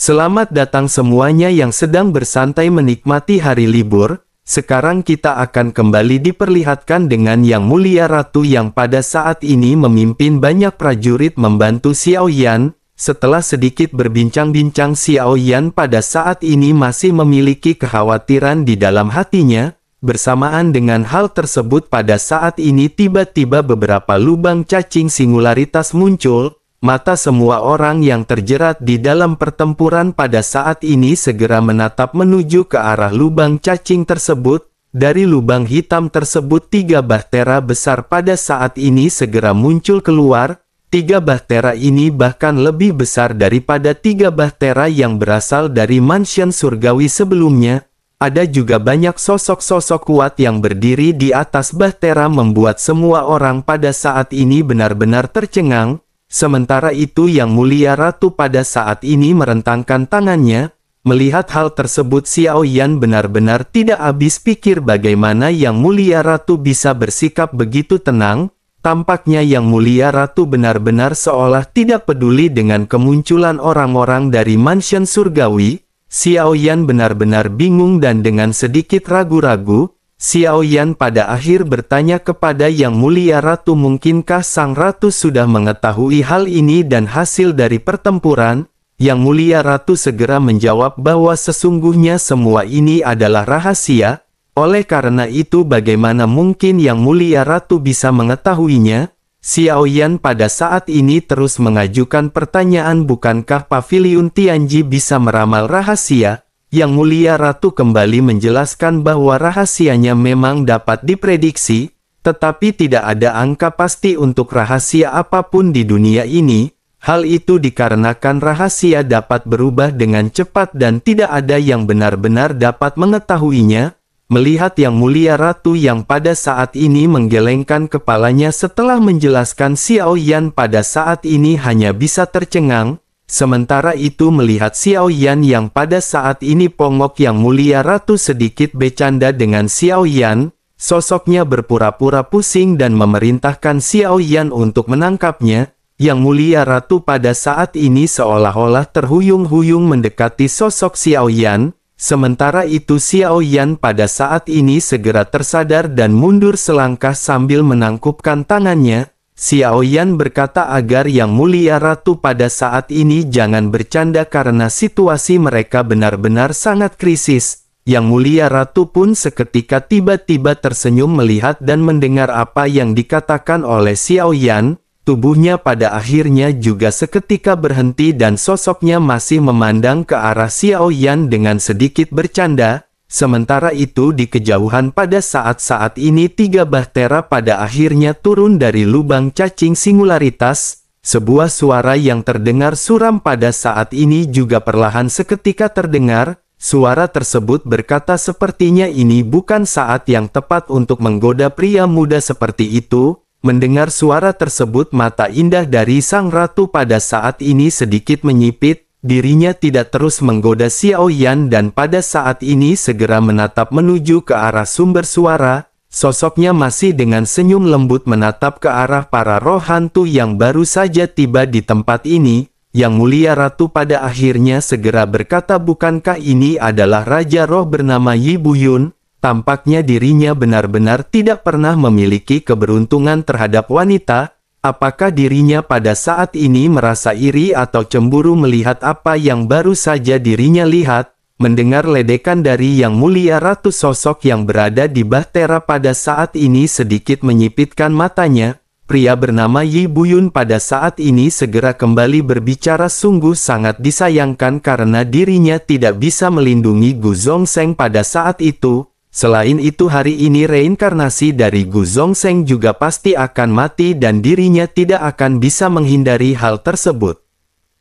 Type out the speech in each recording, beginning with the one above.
Selamat datang semuanya yang sedang bersantai menikmati hari libur. Sekarang kita akan kembali diperlihatkan dengan Yang Mulia Ratu yang pada saat ini memimpin banyak prajurit membantu Xiao Yan. Setelah sedikit berbincang-bincang, Xiao Yan pada saat ini masih memiliki kekhawatiran di dalam hatinya. Bersamaan dengan hal tersebut, pada saat ini tiba-tiba beberapa lubang cacing singularitas muncul. Mata semua orang yang terjerat di dalam pertempuran pada saat ini segera menatap menuju ke arah lubang cacing tersebut. Dari lubang hitam tersebut 3 bahtera besar pada saat ini segera muncul keluar. 3 bahtera ini bahkan lebih besar daripada 3 bahtera yang berasal dari mansion surgawi sebelumnya. Ada juga banyak sosok-sosok kuat yang berdiri di atas bahtera membuat semua orang pada saat ini benar-benar tercengang. Sementara itu Yang Mulia Ratu pada saat ini merentangkan tangannya. Melihat hal tersebut, Xiao Yan benar-benar tidak habis pikir bagaimana Yang Mulia Ratu bisa bersikap begitu tenang. Tampaknya Yang Mulia Ratu benar-benar seolah tidak peduli dengan kemunculan orang-orang dari mansion surgawi. Xiao Yan benar-benar bingung dan dengan sedikit ragu-ragu, Xiao Yan pada akhir bertanya kepada Yang Mulia Ratu, mungkinkah Sang Ratu sudah mengetahui hal ini dan hasil dari pertempuran? Yang Mulia Ratu segera menjawab bahwa sesungguhnya semua ini adalah rahasia. Oleh karena itu bagaimana mungkin Yang Mulia Ratu bisa mengetahuinya? Xiao Yan pada saat ini terus mengajukan pertanyaan, bukankah Paviliun Tianji bisa meramal rahasia? Yang Mulia Ratu kembali menjelaskan bahwa rahasianya memang dapat diprediksi, tetapi tidak ada angka pasti untuk rahasia apapun di dunia ini. Hal itu dikarenakan rahasia dapat berubah dengan cepat dan tidak ada yang benar-benar dapat mengetahuinya. Melihat Yang Mulia Ratu yang pada saat ini menggelengkan kepalanya setelah menjelaskan, Xiao Yan pada saat ini hanya bisa tercengang. Sementara itu melihat Xiao Yan yang pada saat ini pongok, Yang Mulia Ratu sedikit bercanda dengan Xiao Yan. Sosoknya berpura-pura pusing dan memerintahkan Xiao Yan untuk menangkapnya. Yang Mulia Ratu pada saat ini seolah-olah terhuyung-huyung mendekati sosok Xiao Yan. Sementara itu Xiao Yan pada saat ini segera tersadar dan mundur selangkah sambil menangkupkan tangannya. Xiao Yan berkata agar Yang Mulia Ratu pada saat ini jangan bercanda karena situasi mereka benar-benar sangat krisis. Yang Mulia Ratu pun seketika tiba-tiba tersenyum melihat dan mendengar apa yang dikatakan oleh Xiao Yan. Tubuhnya pada akhirnya juga seketika berhenti dan sosoknya masih memandang ke arah Xiao Yan dengan sedikit bercanda. Sementara itu di kejauhan pada saat-saat ini 3 bahtera pada akhirnya turun dari lubang cacing singularitas. Sebuah suara yang terdengar suram pada saat ini juga perlahan seketika terdengar. Suara tersebut berkata, sepertinya ini bukan saat yang tepat untuk menggoda pria muda seperti itu. Mendengar suara tersebut, mata indah dari Sang Ratu pada saat ini sedikit menyipit. Dirinya tidak terus menggoda Xiao Yan dan pada saat ini segera menatap menuju ke arah sumber suara. Sosoknya masih dengan senyum lembut menatap ke arah para roh hantu yang baru saja tiba di tempat ini. Yang Mulia Ratu pada akhirnya segera berkata, bukankah ini adalah Raja Roh bernama Yi Buyun? Tampaknya dirinya benar-benar tidak pernah memiliki keberuntungan terhadap wanita. Apakah dirinya pada saat ini merasa iri atau cemburu melihat apa yang baru saja dirinya lihat? Mendengar ledekan dari Yang Mulia Ratu, sosok yang berada di bahtera pada saat ini sedikit menyipitkan matanya. Pria bernama Yi Buyun pada saat ini segera kembali berbicara, sungguh sangat disayangkan karena dirinya tidak bisa melindungi Gu Zongsheng pada saat itu. Selain itu hari ini reinkarnasi dari Gu Zongsheng juga pasti akan mati dan dirinya tidak akan bisa menghindari hal tersebut.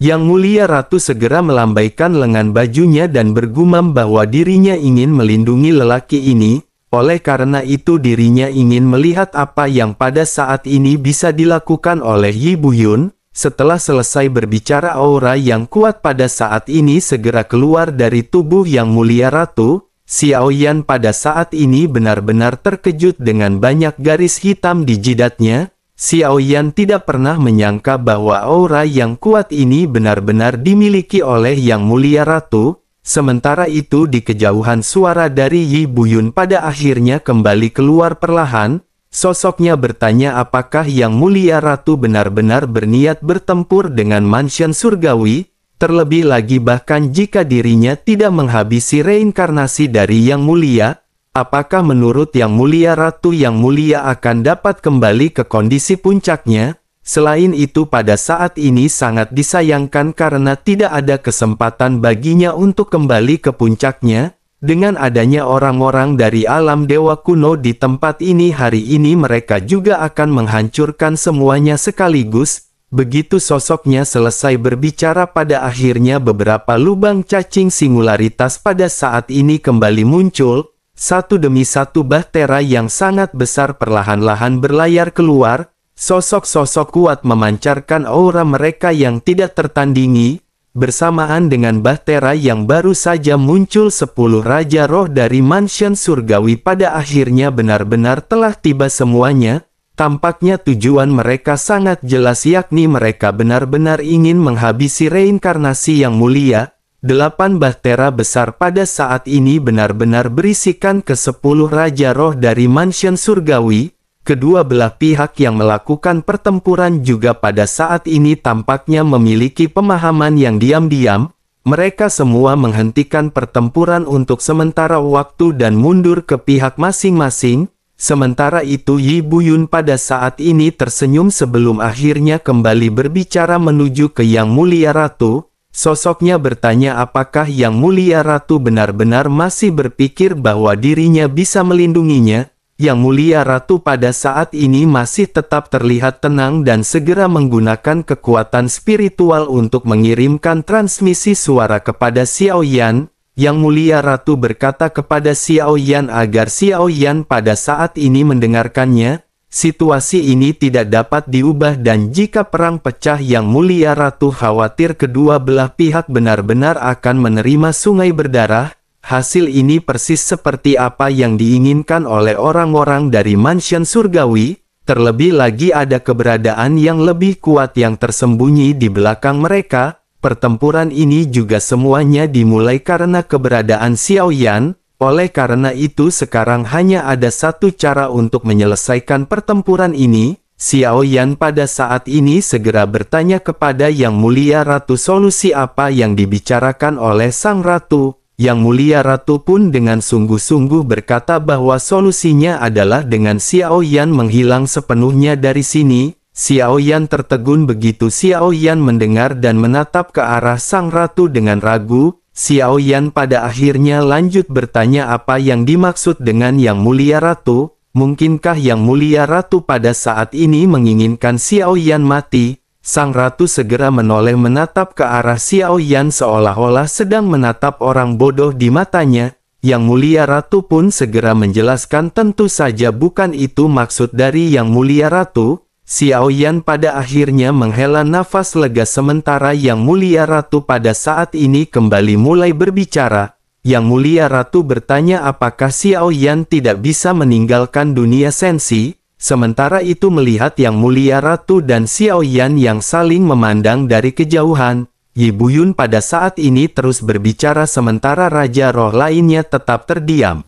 Yang Mulia Ratu segera melambaikan lengan bajunya dan bergumam bahwa dirinya ingin melindungi lelaki ini. Oleh karena itu dirinya ingin melihat apa yang pada saat ini bisa dilakukan oleh Yi Buyun. Setelah selesai berbicara, aura yang kuat pada saat ini segera keluar dari tubuh Yang Mulia Ratu. Xiao Yan pada saat ini benar-benar terkejut dengan banyak garis hitam di jidatnya. Xiao Yan tidak pernah menyangka bahwa aura yang kuat ini benar-benar dimiliki oleh Yang Mulia Ratu. Sementara itu di kejauhan suara dari Yi Buyun pada akhirnya kembali keluar perlahan. Sosoknya bertanya apakah Yang Mulia Ratu benar-benar berniat bertempur dengan mansion surgawi. Terlebih lagi bahkan jika dirinya tidak menghabisi reinkarnasi dari Yang Mulia. Apakah menurut Yang Mulia Ratu Yang Mulia akan dapat kembali ke kondisi puncaknya? Selain itu pada saat ini sangat disayangkan karena tidak ada kesempatan baginya untuk kembali ke puncaknya. Dengan adanya orang-orang dari alam dewa kuno di tempat ini hari ini mereka juga akan menghancurkan semuanya sekaligus. Begitu sosoknya selesai berbicara pada akhirnya beberapa lubang cacing singularitas pada saat ini kembali muncul. Satu demi satu bahtera yang sangat besar perlahan-lahan berlayar keluar, sosok-sosok kuat memancarkan aura mereka yang tidak tertandingi, bersamaan dengan bahtera yang baru saja muncul 10 Raja Roh dari mansion surgawi pada akhirnya benar-benar telah tiba semuanya. Tampaknya tujuan mereka sangat jelas yakni mereka benar-benar ingin menghabisi reinkarnasi Yang Mulia. 8 bahtera besar pada saat ini benar-benar berisikan ke-10 Raja Roh dari mansion surgawi. Kedua belah pihak yang melakukan pertempuran juga pada saat ini tampaknya memiliki pemahaman yang diam-diam. Mereka semua menghentikan pertempuran untuk sementara waktu dan mundur ke pihak masing-masing. Sementara itu Yi Buyun pada saat ini tersenyum sebelum akhirnya kembali berbicara menuju ke Yang Mulia Ratu. Sosoknya bertanya apakah Yang Mulia Ratu benar-benar masih berpikir bahwa dirinya bisa melindunginya. Yang Mulia Ratu pada saat ini masih tetap terlihat tenang dan segera menggunakan kekuatan spiritual untuk mengirimkan transmisi suara kepada Xiao Yan. Yang Mulia Ratu berkata kepada Xiao Yan agar Xiao Yan pada saat ini mendengarkannya. Situasi ini tidak dapat diubah dan jika perang pecah Yang Mulia Ratu khawatir kedua belah pihak benar-benar akan menerima sungai berdarah. Hasil ini persis seperti apa yang diinginkan oleh orang-orang dari mansion surgawi. Terlebih lagi ada keberadaan yang lebih kuat yang tersembunyi di belakang mereka. Pertempuran ini juga semuanya dimulai karena keberadaan Xiao Yan. Oleh karena itu sekarang hanya ada satu cara untuk menyelesaikan pertempuran ini. Xiao Yan pada saat ini segera bertanya kepada Yang Mulia Ratu solusi apa yang dibicarakan oleh Sang Ratu. Yang Mulia Ratu pun dengan sungguh-sungguh berkata bahwa solusinya adalah dengan Xiao Yan menghilang sepenuhnya dari sini. Xiao Yan tertegun begitu Xiao Yan mendengar dan menatap ke arah Sang Ratu dengan ragu. Xiao Yan pada akhirnya lanjut bertanya apa yang dimaksud dengan Yang Mulia Ratu. Mungkinkah Yang Mulia Ratu pada saat ini menginginkan Xiao Yan mati? Sang Ratu segera menoleh menatap ke arah Xiao Yan seolah-olah sedang menatap orang bodoh di matanya. Yang Mulia Ratu pun segera menjelaskan tentu saja bukan itu maksud dari Yang Mulia Ratu. Xiao Yan pada akhirnya menghela nafas lega sementara Yang Mulia Ratu pada saat ini kembali mulai berbicara. Yang Mulia Ratu bertanya apakah Xiao Yan tidak bisa meninggalkan dunia sensi. Sementara itu melihat Yang Mulia Ratu dan Xiao Yan yang saling memandang dari kejauhan, Yi Buyun pada saat ini terus berbicara sementara Raja Roh lainnya tetap terdiam.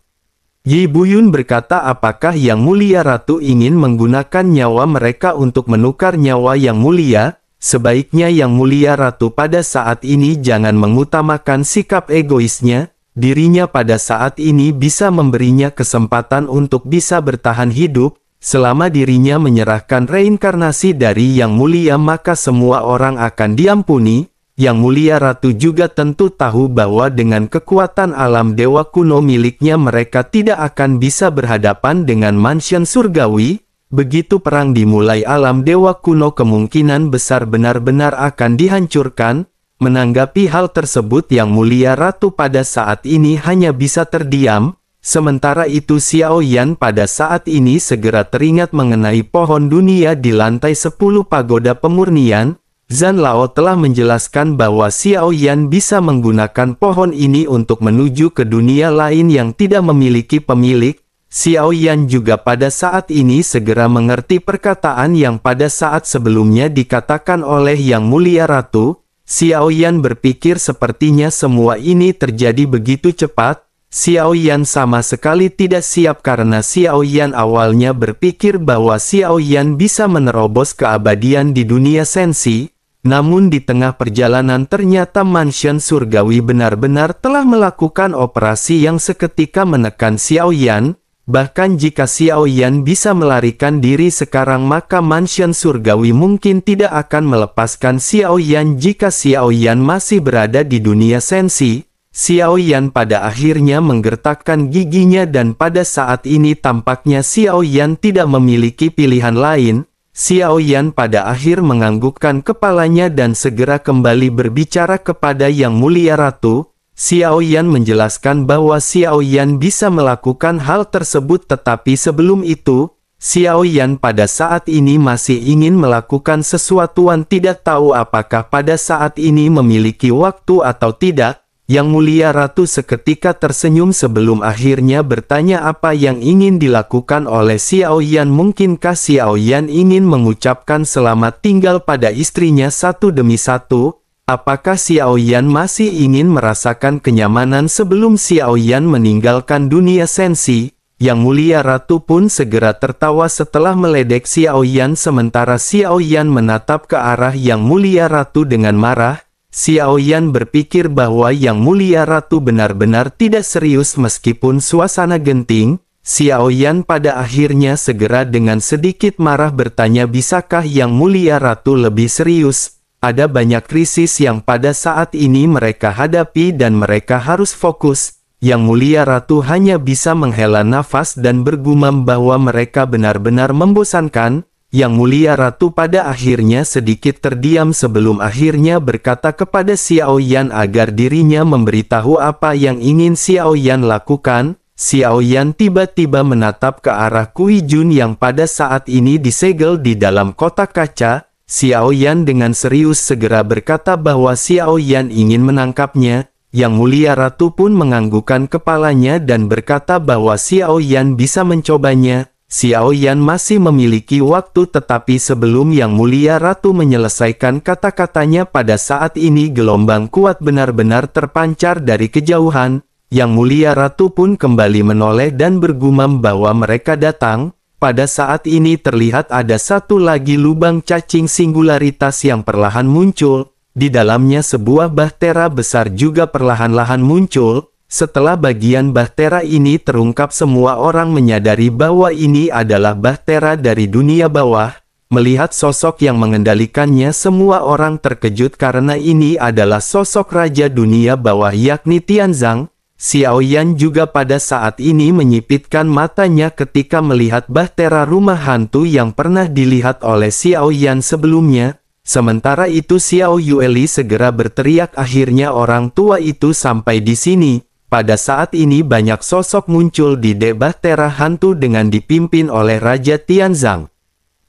Yi Buyun berkata apakah Yang Mulia Ratu ingin menggunakan nyawa mereka untuk menukar nyawa Yang Mulia? Sebaiknya Yang Mulia Ratu pada saat ini jangan mengutamakan sikap egoisnya. Dirinya pada saat ini bisa memberinya kesempatan untuk bisa bertahan hidup. Selama dirinya menyerahkan reinkarnasi dari Yang Mulia maka semua orang akan diampuni. Yang Mulia Ratu juga tentu tahu bahwa dengan kekuatan alam dewa kuno miliknya mereka tidak akan bisa berhadapan dengan mansion surgawi. Begitu perang dimulai alam dewa kuno kemungkinan besar benar-benar akan dihancurkan. Menanggapi hal tersebut Yang Mulia Ratu pada saat ini hanya bisa terdiam. Sementara itu Xiao Yan pada saat ini segera teringat mengenai pohon dunia di lantai 10 pagoda pemurnian. Zhan Lao telah menjelaskan bahwa Xiao Yan bisa menggunakan pohon ini untuk menuju ke dunia lain yang tidak memiliki pemilik. Xiao Yan juga pada saat ini segera mengerti perkataan yang pada saat sebelumnya dikatakan oleh Yang Mulia Ratu. Xiao Yan berpikir sepertinya semua ini terjadi begitu cepat. Xiao Yan sama sekali tidak siap karena Xiao Yan awalnya berpikir bahwa Xiao Yan bisa menerobos keabadian di dunia sensi. Namun di tengah perjalanan ternyata mansion surgawi benar-benar telah melakukan operasi yang seketika menekan Xiao Yan. Bahkan jika Xiao Yan bisa melarikan diri sekarang maka mansion surgawi mungkin tidak akan melepaskan Xiao Yan jika Xiao Yan masih berada di dunia sensi. Xiao Yan pada akhirnya menggertakkan giginya dan pada saat ini tampaknya Xiao Yan tidak memiliki pilihan lain. Xiao Yan pada akhir menganggukkan kepalanya dan segera kembali berbicara kepada Yang Mulia Ratu. Xiao Yan menjelaskan bahwa Xiao Yan bisa melakukan hal tersebut tetapi sebelum itu, Xiao Yan pada saat ini masih ingin melakukan sesuatu yang tidak tahu apakah pada saat ini memiliki waktu atau tidak. Yang Mulia Ratu seketika tersenyum sebelum akhirnya bertanya apa yang ingin dilakukan oleh Xiao Yan. Mungkinkah Xiao Yan ingin mengucapkan selamat tinggal pada istrinya satu demi satu? Apakah Xiao Yan masih ingin merasakan kenyamanan sebelum Xiao Yan meninggalkan dunia sensi? Yang Mulia Ratu pun segera tertawa setelah meledek Xiao Yan sementara Xiao Yan menatap ke arah Yang Mulia Ratu dengan marah. Xiao Yan berpikir bahwa Yang Mulia Ratu benar-benar tidak serius meskipun suasana genting. Xiao Yan pada akhirnya segera dengan sedikit marah bertanya, bisakah Yang Mulia Ratu lebih serius? Ada banyak krisis yang pada saat ini mereka hadapi dan mereka harus fokus. Yang Mulia Ratu hanya bisa menghela nafas dan bergumam bahwa mereka benar-benar membosankan. Yang Mulia Ratu pada akhirnya sedikit terdiam sebelum akhirnya berkata kepada Xiao Yan agar dirinya memberitahu apa yang ingin Xiao Yan lakukan. Xiao Yan tiba-tiba menatap ke arah Kui Jun yang pada saat ini disegel di dalam kotak kaca. Xiao Yan dengan serius segera berkata bahwa Xiao Yan ingin menangkapnya. Yang Mulia Ratu pun menganggukkan kepalanya dan berkata bahwa Xiao Yan bisa mencobanya. Xiao Yan masih memiliki waktu tetapi sebelum Yang Mulia Ratu menyelesaikan kata-katanya pada saat ini gelombang kuat benar-benar terpancar dari kejauhan. Yang Mulia Ratu pun kembali menoleh dan bergumam bahwa mereka datang. Pada saat ini terlihat ada satu lagi lubang cacing singularitas yang perlahan muncul. Di dalamnya sebuah bahtera besar juga perlahan-lahan muncul. Setelah bagian bahtera ini terungkap semua orang menyadari bahwa ini adalah bahtera dari dunia bawah. Melihat sosok yang mengendalikannya semua orang terkejut karena ini adalah sosok Raja Dunia Bawah yakni Tianzang. Xiao Yan juga pada saat ini menyipitkan matanya ketika melihat bahtera rumah hantu yang pernah dilihat oleh Xiao Yan sebelumnya. Sementara itu Xiao Yueli segera berteriak, akhirnya orang tua itu sampai di sini. Pada saat ini banyak sosok muncul di bahtera hantu dengan dipimpin oleh Raja Tianzang.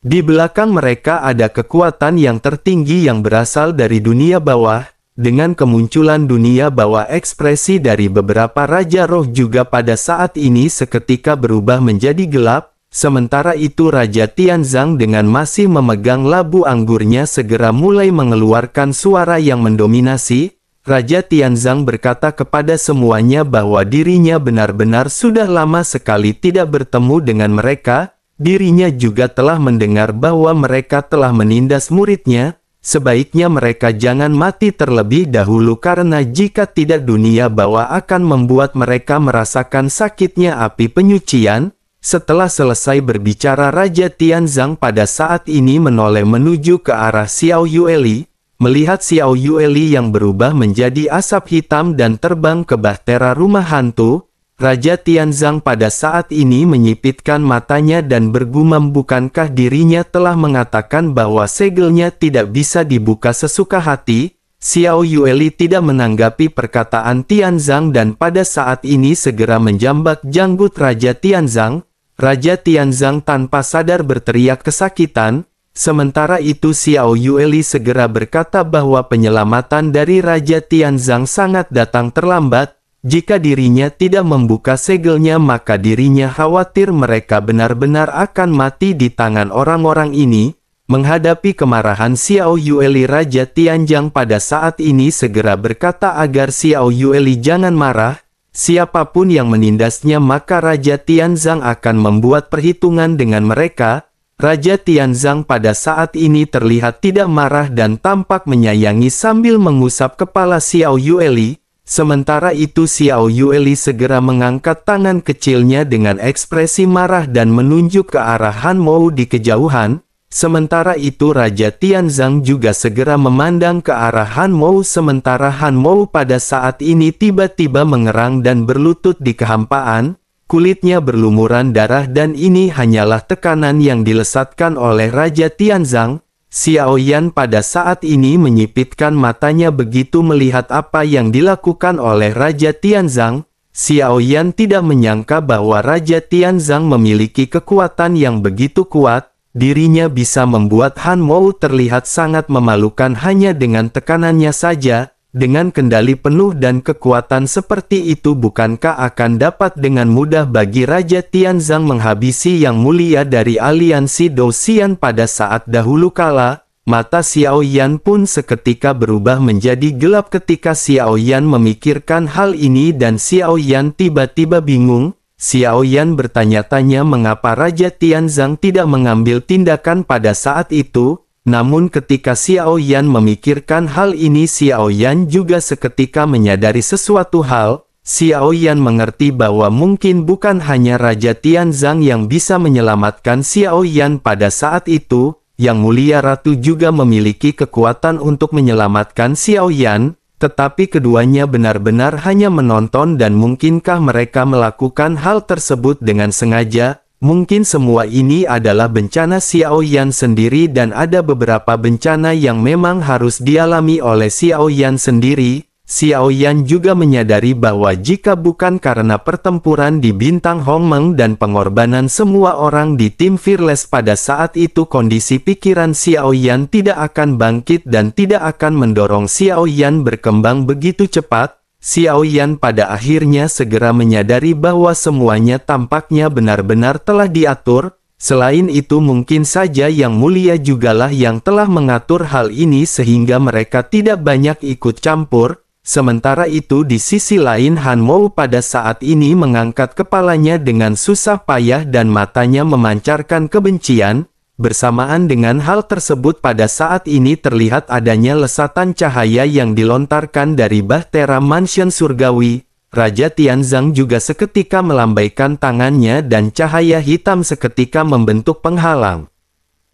Di belakang mereka ada kekuatan yang tertinggi yang berasal dari dunia bawah. Dengan kemunculan dunia bawah ekspresi dari beberapa Raja Roh juga pada saat ini seketika berubah menjadi gelap. Sementara itu Raja Tianzang dengan masih memegang labu anggurnya segera mulai mengeluarkan suara yang mendominasi. Raja Tianzang berkata kepada semuanya bahwa dirinya benar-benar sudah lama sekali tidak bertemu dengan mereka. Dirinya juga telah mendengar bahwa mereka telah menindas muridnya. Sebaiknya mereka jangan mati terlebih dahulu karena jika tidak dunia bawah akan membuat mereka merasakan sakitnya api penyucian. Setelah selesai berbicara Raja Tianzang pada saat ini menoleh menuju ke arah Xiao Yueli. Melihat Xiao Yueli yang berubah menjadi asap hitam dan terbang ke bahtera rumah hantu, Raja Tianzang pada saat ini menyipitkan matanya dan bergumam, bukankah dirinya telah mengatakan bahwa segelnya tidak bisa dibuka sesuka hati? Xiao Yueli tidak menanggapi perkataan Tianzang dan pada saat ini segera menjambak janggut Raja Tianzang. Raja Tianzang tanpa sadar berteriak kesakitan. Sementara itu Xiao Yueli segera berkata bahwa penyelamatan dari Raja Tianzang sangat datang terlambat. Jika dirinya tidak membuka segelnya maka dirinya khawatir mereka benar-benar akan mati di tangan orang-orang ini. Menghadapi kemarahan Xiao Yueli, Raja Tianzang pada saat ini segera berkata agar Xiao Yueli jangan marah. Siapapun yang menindasnya maka Raja Tianzang akan membuat perhitungan dengan mereka. Raja Tianzang pada saat ini terlihat tidak marah dan tampak menyayangi sambil mengusap kepala Xiao Yueli. Sementara itu Xiao Yueli segera mengangkat tangan kecilnya dengan ekspresi marah dan menunjuk ke arah Han Mou di kejauhan. Sementara itu Raja Tianzang juga segera memandang ke arah Han Mou, sementara Han Mou pada saat ini tiba-tiba mengerang dan berlutut di kehampaan. Kulitnya berlumuran darah dan ini hanyalah tekanan yang dilesatkan oleh Raja Tianzang. Xiao Yan pada saat ini menyipitkan matanya begitu melihat apa yang dilakukan oleh Raja Tianzang. Xiao Yan tidak menyangka bahwa Raja Tianzang memiliki kekuatan yang begitu kuat. Dirinya bisa membuat Han Mou terlihat sangat memalukan hanya dengan tekanannya saja. Dengan kendali penuh dan kekuatan seperti itu bukankah akan dapat dengan mudah bagi Raja Tianzang menghabisi Yang Mulia dari aliansi Dou-Xian pada saat dahulu kala? Mata Xiao Yan pun seketika berubah menjadi gelap ketika Xiao Yan memikirkan hal ini dan Xiao Yan tiba-tiba bingung. Xiao Yan bertanya-tanya mengapa Raja Tianzang tidak mengambil tindakan pada saat itu. Namun ketika Xiao Yan memikirkan hal ini Xiao Yan juga seketika menyadari sesuatu hal. Xiao Yan mengerti bahwa mungkin bukan hanya Raja Tianzang yang bisa menyelamatkan Xiao Yan pada saat itu. Yang Mulia Ratu juga memiliki kekuatan untuk menyelamatkan Xiao Yan. Tetapi keduanya benar-benar hanya menonton dan mungkinkah mereka melakukan hal tersebut dengan sengaja? Mungkin semua ini adalah bencana Xiao Yan sendiri dan ada beberapa bencana yang memang harus dialami oleh Xiao Yan sendiri. Xiao Yan juga menyadari bahwa jika bukan karena pertempuran di Bintang Hongmeng dan pengorbanan semua orang di tim Fearless pada saat itu kondisi pikiran Xiao Yan tidak akan bangkit dan tidak akan mendorong Xiao Yan berkembang begitu cepat. Xiao Yan pada akhirnya segera menyadari bahwa semuanya tampaknya benar-benar telah diatur. Selain itu mungkin saja Yang Mulia jugalah yang telah mengatur hal ini sehingga mereka tidak banyak ikut campur. Sementara itu di sisi lain Han Mou pada saat ini mengangkat kepalanya dengan susah payah dan matanya memancarkan kebencian. Bersamaan dengan hal tersebut pada saat ini terlihat adanya lesatan cahaya yang dilontarkan dari Bahtera Mansion Surgawi. Raja Tianzang juga seketika melambaikan tangannya dan cahaya hitam seketika membentuk penghalang.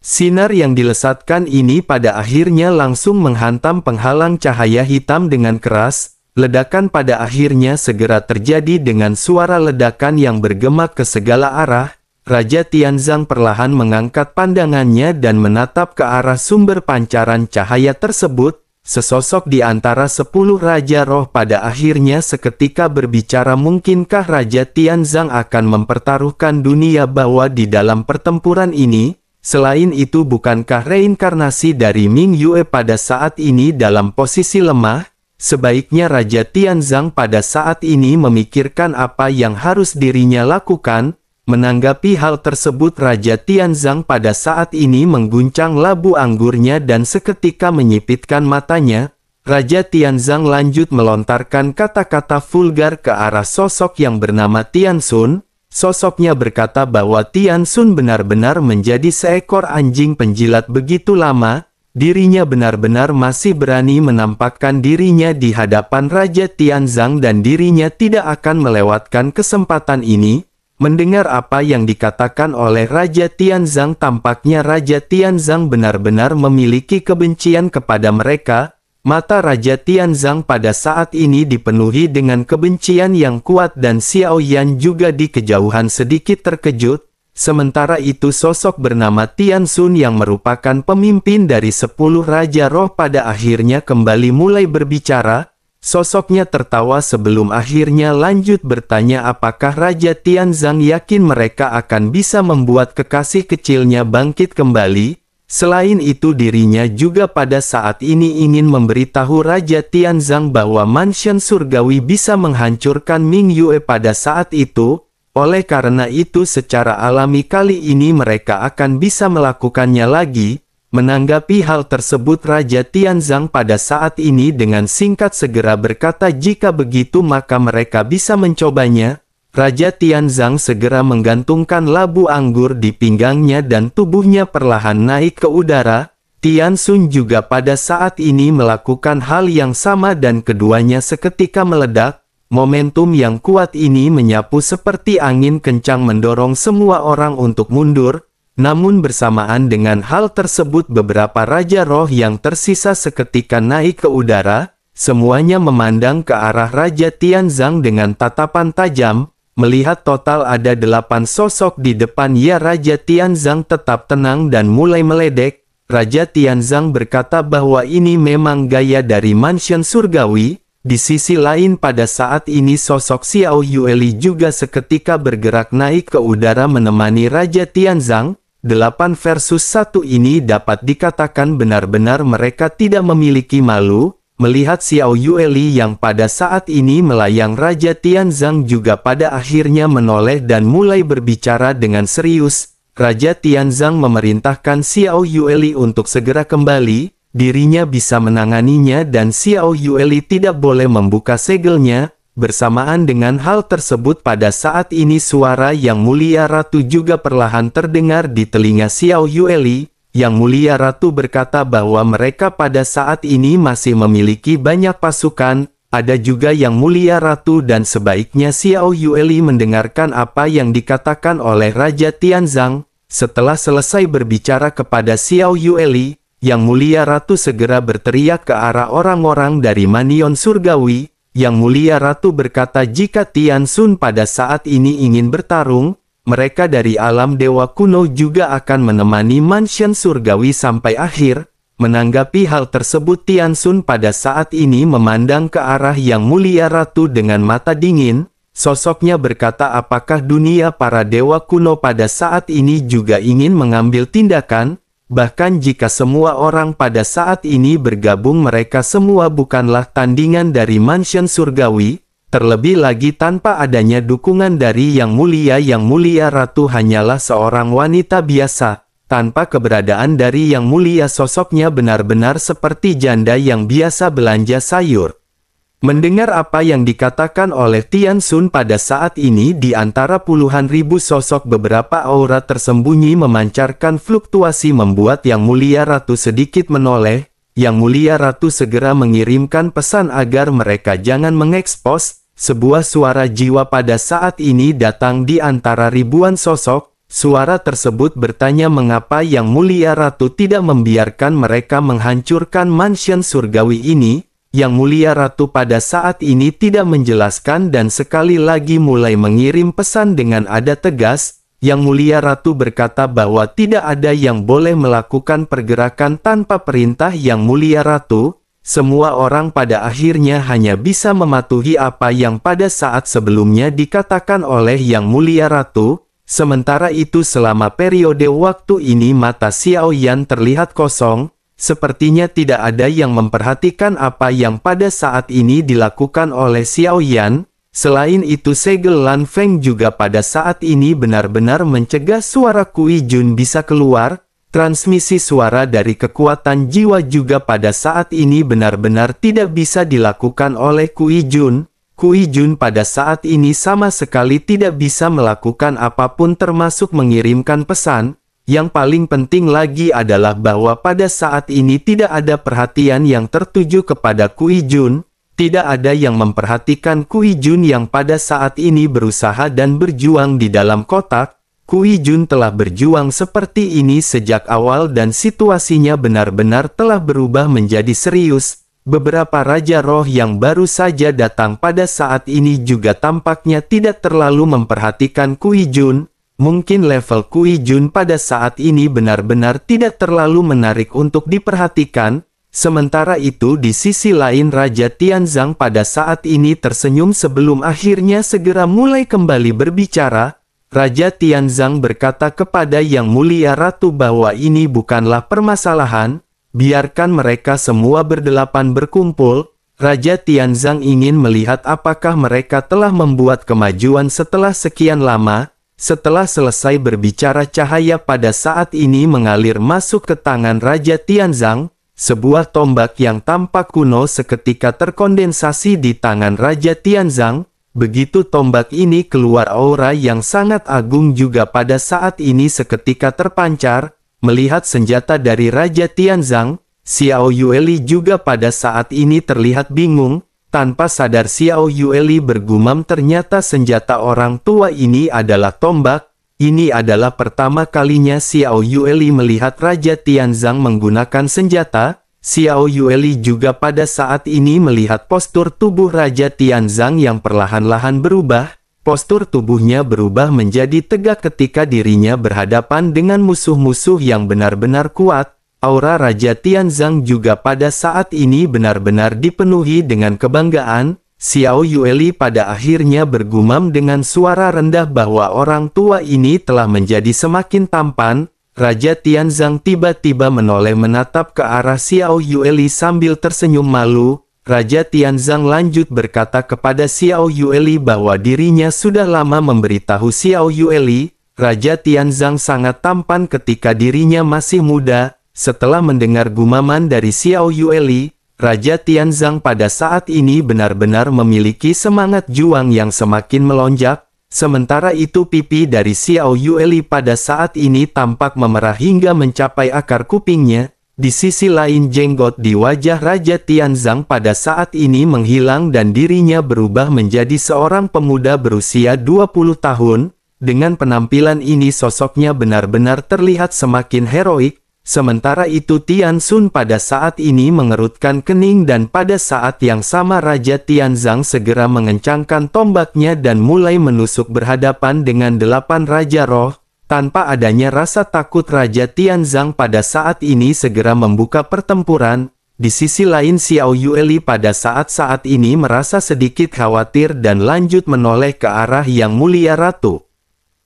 Sinar yang dilesatkan ini pada akhirnya langsung menghantam penghalang cahaya hitam dengan keras. Ledakan pada akhirnya segera terjadi dengan suara ledakan yang bergema ke segala arah. Raja Tianzang perlahan mengangkat pandangannya dan menatap ke arah sumber pancaran cahaya tersebut. Sesosok di antara 10 Raja Roh pada akhirnya seketika berbicara, mungkinkah Raja Tianzang akan mempertaruhkan dunia bawah di dalam pertempuran ini? Selain itu bukankah reinkarnasi dari Ming Yue pada saat ini dalam posisi lemah? Sebaiknya Raja Tianzang pada saat ini memikirkan apa yang harus dirinya lakukan. Menanggapi hal tersebut Raja Tianzang pada saat ini mengguncang labu anggurnya dan seketika menyipitkan matanya. Raja Tianzang lanjut melontarkan kata-kata vulgar ke arah sosok yang bernama Tian Xun. Sosoknya berkata bahwa Tian Xun benar-benar menjadi seekor anjing penjilat begitu lama. Dirinya benar-benar masih berani menampakkan dirinya di hadapan Raja Tianzang dan dirinya tidak akan melewatkan kesempatan ini. Mendengar apa yang dikatakan oleh Raja Tianzang, tampaknya Raja Tianzang benar-benar memiliki kebencian kepada mereka. Mata Raja Tianzang pada saat ini dipenuhi dengan kebencian yang kuat dan Xiao Yan juga di kejauhan sedikit terkejut. Sementara itu sosok bernama Tian Xun yang merupakan pemimpin dari 10 Raja Roh pada akhirnya kembali mulai berbicara. Sosoknya tertawa sebelum akhirnya lanjut bertanya apakah Raja Tianzang yakin mereka akan bisa membuat kekasih kecilnya bangkit kembali. Selain itu dirinya juga pada saat ini ingin memberitahu Raja Tianzang bahwa mansion surgawi bisa menghancurkan Ming Yue pada saat itu. Oleh karena itu secara alami kali ini mereka akan bisa melakukannya lagi. Menanggapi hal tersebut Raja Tianzang pada saat ini dengan singkat segera berkata jika begitu maka mereka bisa mencobanya. Raja Tianzang segera menggantungkan labu anggur di pinggangnya dan tubuhnya perlahan naik ke udara. Tiansun juga pada saat ini melakukan hal yang sama dan keduanya seketika meledak. Momentum yang kuat ini menyapu seperti angin kencang mendorong semua orang untuk mundur. Namun bersamaan dengan hal tersebut beberapa Raja Roh yang tersisa seketika naik ke udara. Semuanya memandang ke arah Raja Tianzang dengan tatapan tajam. Melihat total ada 8 sosok di depan Raja Tianzang tetap tenang dan mulai meledek. Raja Tianzang berkata bahwa ini memang gaya dari mansion surgawi. Di sisi lain pada saat ini sosok Xiao Yueli juga seketika bergerak naik ke udara menemani Raja Tianzang. 8 versus 1 ini dapat dikatakan benar-benar mereka tidak memiliki malu. Melihat Xiao Yueli yang pada saat ini melayang Raja Tianzang juga pada akhirnya menoleh dan mulai berbicara dengan serius. Raja Tianzang memerintahkan Xiao Yueli untuk segera kembali. Dirinya bisa menanganinya dan Xiao Yueli tidak boleh membuka segelnya. Bersamaan dengan hal tersebut pada saat ini suara Yang Mulia Ratu juga perlahan terdengar di telinga Xiao Yueli. Yang Mulia Ratu berkata bahwa mereka pada saat ini masih memiliki banyak pasukan. Ada juga Yang Mulia Ratu dan sebaiknya Xiao Yueli mendengarkan apa yang dikatakan oleh Raja Tianzang. Setelah selesai berbicara kepada Xiao Yueli, Yang Mulia Ratu segera berteriak ke arah orang-orang dari Manion Surgawi. Yang Mulia Ratu berkata jika Tiansun pada saat ini ingin bertarung, mereka dari alam dewa kuno juga akan menemani mansion surgawi sampai akhir. Menanggapi hal tersebut Tiansun pada saat ini memandang ke arah Yang Mulia Ratu dengan mata dingin. Sosoknya berkata apakah dunia para dewa kuno pada saat ini juga ingin mengambil tindakan? Bahkan jika semua orang pada saat ini bergabung mereka semua bukanlah tandingan dari mansion surgawi, terlebih lagi tanpa adanya dukungan dari Yang Mulia Ratu hanyalah seorang wanita biasa, tanpa keberadaan dari Yang Mulia sosoknya benar-benar seperti janda yang biasa belanja sayur. Mendengar apa yang dikatakan oleh Tiansun pada saat ini di antara puluhan ribu sosok beberapa aura tersembunyi memancarkan fluktuasi membuat Yang Mulia Ratu sedikit menoleh. Yang Mulia Ratu segera mengirimkan pesan agar mereka jangan mengekspos. Sebuah suara jiwa pada saat ini datang di antara ribuan sosok. Suara tersebut bertanya mengapa Yang Mulia Ratu tidak membiarkan mereka menghancurkan mansion surgawi ini. Yang Mulia Ratu pada saat ini tidak menjelaskan dan sekali lagi mulai mengirim pesan dengan nada tegas. Yang Mulia Ratu berkata bahwa tidak ada yang boleh melakukan pergerakan tanpa perintah Yang Mulia Ratu. Semua orang pada akhirnya hanya bisa mematuhi apa yang pada saat sebelumnya dikatakan oleh Yang Mulia Ratu. Sementara itu selama periode waktu ini mata Xiao Yan terlihat kosong. Sepertinya tidak ada yang memperhatikan apa yang pada saat ini dilakukan oleh Xiao Yan. Selain itu segel Lan Feng juga pada saat ini benar-benar mencegah suara Kui Jun bisa keluar. Transmisi suara dari kekuatan jiwa juga pada saat ini benar-benar tidak bisa dilakukan oleh Kui Jun. Kui Jun pada saat ini sama sekali tidak bisa melakukan apapun termasuk mengirimkan pesan. Yang paling penting lagi adalah bahwa pada saat ini tidak ada perhatian yang tertuju kepada Kui Jun. Tidak ada yang memperhatikan Kui Jun yang pada saat ini berusaha dan berjuang di dalam kotak. Kui Jun telah berjuang seperti ini sejak awal dan situasinya benar-benar telah berubah menjadi serius. Beberapa Raja Roh yang baru saja datang pada saat ini juga tampaknya tidak terlalu memperhatikan Kui Jun. Mungkin level Kui Jun pada saat ini benar-benar tidak terlalu menarik untuk diperhatikan. Sementara itu di sisi lain Raja Tianzang pada saat ini tersenyum sebelum akhirnya segera mulai kembali berbicara. Raja Tianzang berkata kepada Yang Mulia Ratu bahwa ini bukanlah permasalahan, biarkan mereka semua berdelapan berkumpul. Raja Tianzang ingin melihat apakah mereka telah membuat kemajuan setelah sekian lama. Setelah selesai berbicara, cahaya pada saat ini mengalir masuk ke tangan Raja Tianzang. Sebuah tombak yang tampak kuno seketika terkondensasi di tangan Raja Tianzang. Begitu tombak ini keluar, aura yang sangat agung juga pada saat ini seketika terpancar. Melihat senjata dari Raja Tianzang, Xiao Yueli juga pada saat ini terlihat bingung. Tanpa sadar Xiao Yueli bergumam, ternyata senjata orang tua ini adalah tombak. Ini adalah pertama kalinya Xiao Yueli melihat Raja Tianzang menggunakan senjata. Xiao Yueli juga pada saat ini melihat postur tubuh Raja Tianzang yang perlahan-lahan berubah. Postur tubuhnya berubah menjadi tegak ketika dirinya berhadapan dengan musuh-musuh yang benar-benar kuat. Aura Raja Tianzang juga pada saat ini benar-benar dipenuhi dengan kebanggaan. Xiao Yueli pada akhirnya bergumam dengan suara rendah bahwa orang tua ini telah menjadi semakin tampan. Raja Tianzang tiba-tiba menoleh menatap ke arah Xiao Yueli sambil tersenyum malu. Raja Tianzang lanjut berkata kepada Xiao Yueli bahwa dirinya sudah lama memberitahu Xiao Yueli. Raja Tianzang sangat tampan ketika dirinya masih muda. Setelah mendengar gumaman dari Xiao Yueli, Raja Tianzang pada saat ini benar-benar memiliki semangat juang yang semakin melonjak. Sementara itu pipi dari Xiao Yueli pada saat ini tampak memerah hingga mencapai akar kupingnya. Di sisi lain jenggot di wajah Raja Tianzang pada saat ini menghilang dan dirinya berubah menjadi seorang pemuda berusia 20 tahun. Dengan penampilan ini sosoknya benar-benar terlihat semakin heroik. Sementara itu Tian Xun pada saat ini mengerutkan kening dan pada saat yang sama Raja Tianzang segera mengencangkan tombaknya dan mulai menusuk berhadapan dengan 8 Raja Roh. Tanpa adanya rasa takut Raja Tianzang pada saat ini segera membuka pertempuran. Di sisi lain Xiao Yueli pada saat ini merasa sedikit khawatir dan lanjut menoleh ke arah Yang Mulia Ratu.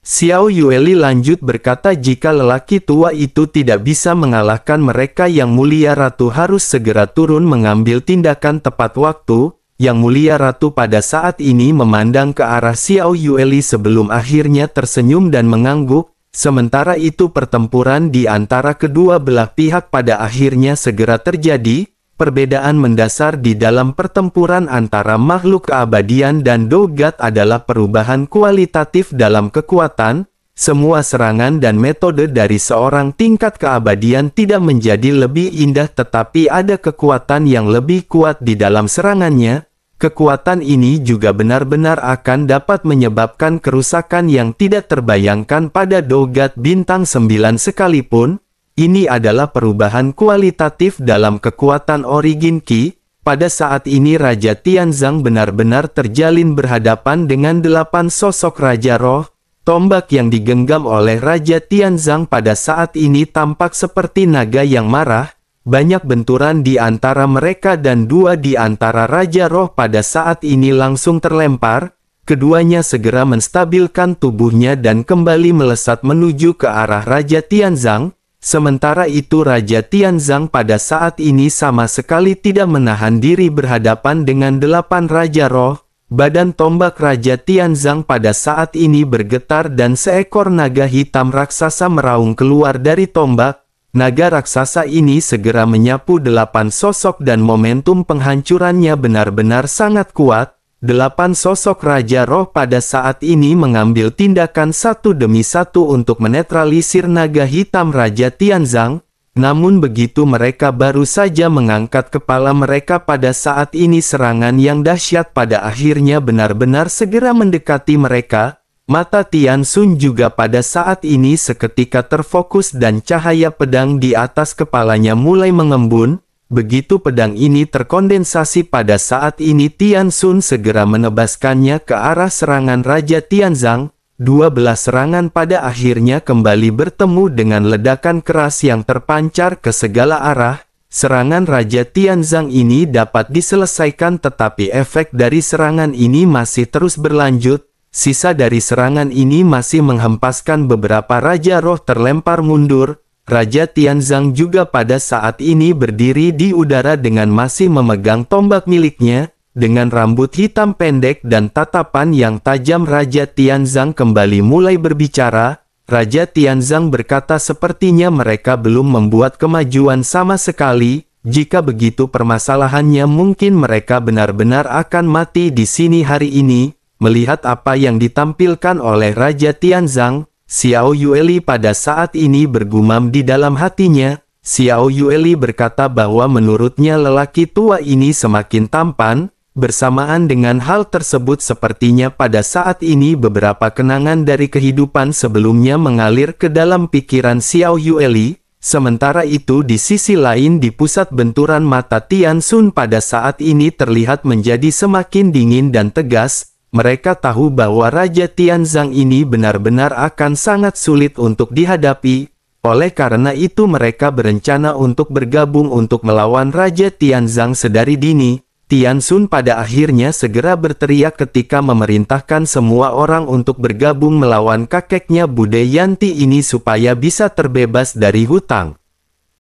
Xiao Yueli lanjut berkata jika lelaki tua itu tidak bisa mengalahkan mereka, Yang Mulia Ratu harus segera turun mengambil tindakan tepat waktu. Yang Mulia Ratu pada saat ini memandang ke arah Xiao Yueli sebelum akhirnya tersenyum dan mengangguk. Sementara itu pertempuran di antara kedua belah pihak pada akhirnya segera terjadi. Perbedaan mendasar di dalam pertempuran antara makhluk keabadian dan Dogat adalah perubahan kualitatif dalam kekuatan. Semua serangan dan metode dari seorang tingkat keabadian tidak menjadi lebih indah, tetapi ada kekuatan yang lebih kuat di dalam serangannya. Kekuatan ini juga benar-benar akan dapat menyebabkan kerusakan yang tidak terbayangkan pada Dogat bintang 9 sekalipun. Ini adalah perubahan kualitatif dalam kekuatan Origin Qi. Pada saat ini Raja Tianzang benar-benar terjalin berhadapan dengan 8 sosok Raja Roh. Tombak yang digenggam oleh Raja Tianzang pada saat ini tampak seperti naga yang marah. Banyak benturan di antara mereka dan 2 di antara Raja Roh pada saat ini langsung terlempar. Keduanya segera menstabilkan tubuhnya dan kembali melesat menuju ke arah Raja Tianzang. Sementara itu Raja Tianzang pada saat ini sama sekali tidak menahan diri berhadapan dengan 8 Raja Roh. Badan tombak Raja Tianzang pada saat ini bergetar dan seekor naga hitam raksasa meraung keluar dari tombak. Naga raksasa ini segera menyapu 8 sosok dan momentum penghancurannya benar-benar sangat kuat. 8 sosok Raja Roh pada saat ini mengambil tindakan satu demi satu untuk menetralisir naga hitam Raja Tianzang. Namun begitu mereka baru saja mengangkat kepala mereka pada saat ini serangan yang dahsyat pada akhirnya benar-benar segera mendekati mereka. Mata Tian Xun juga pada saat ini seketika terfokus dan cahaya pedang di atas kepalanya mulai mengembun. Begitu pedang ini terkondensasi pada saat ini Tian Xun segera menebaskannya ke arah serangan Raja Tianzang. 12 serangan pada akhirnya kembali bertemu dengan ledakan keras yang terpancar ke segala arah. Serangan Raja Tianzang ini dapat diselesaikan tetapi efek dari serangan ini masih terus berlanjut. sisa dari serangan ini masih menghempaskan beberapa Raja Roh terlempar mundur. Raja Tianzang juga pada saat ini berdiri di udara dengan masih memegang tombak miliknya. Dengan rambut hitam pendek dan tatapan yang tajam, Raja Tianzang kembali mulai berbicara. Raja Tianzang berkata, sepertinya mereka belum membuat kemajuan sama sekali. Jika begitu permasalahannya, mungkin mereka benar-benar akan mati di sini hari ini. Melihat apa yang ditampilkan oleh Raja Tianzang, Xiao Yueli pada saat ini bergumam di dalam hatinya. Xiao Yueli berkata bahwa menurutnya lelaki tua ini semakin tampan. Bersamaan dengan hal tersebut, sepertinya pada saat ini beberapa kenangan dari kehidupan sebelumnya mengalir ke dalam pikiran Xiao Yueli. Sementara itu di sisi lain, di pusat benturan mata Tian Xun pada saat ini terlihat menjadi semakin dingin dan tegas. Mereka tahu bahwa Raja Tianzang ini benar-benar akan sangat sulit untuk dihadapi. Oleh karena itu mereka berencana untuk bergabung untuk melawan Raja Tianzang sedari dini. Tian Xun pada akhirnya segera berteriak ketika memerintahkan semua orang untuk bergabung melawan kakeknya Bude Yanti ini supaya bisa terbebas dari hutang.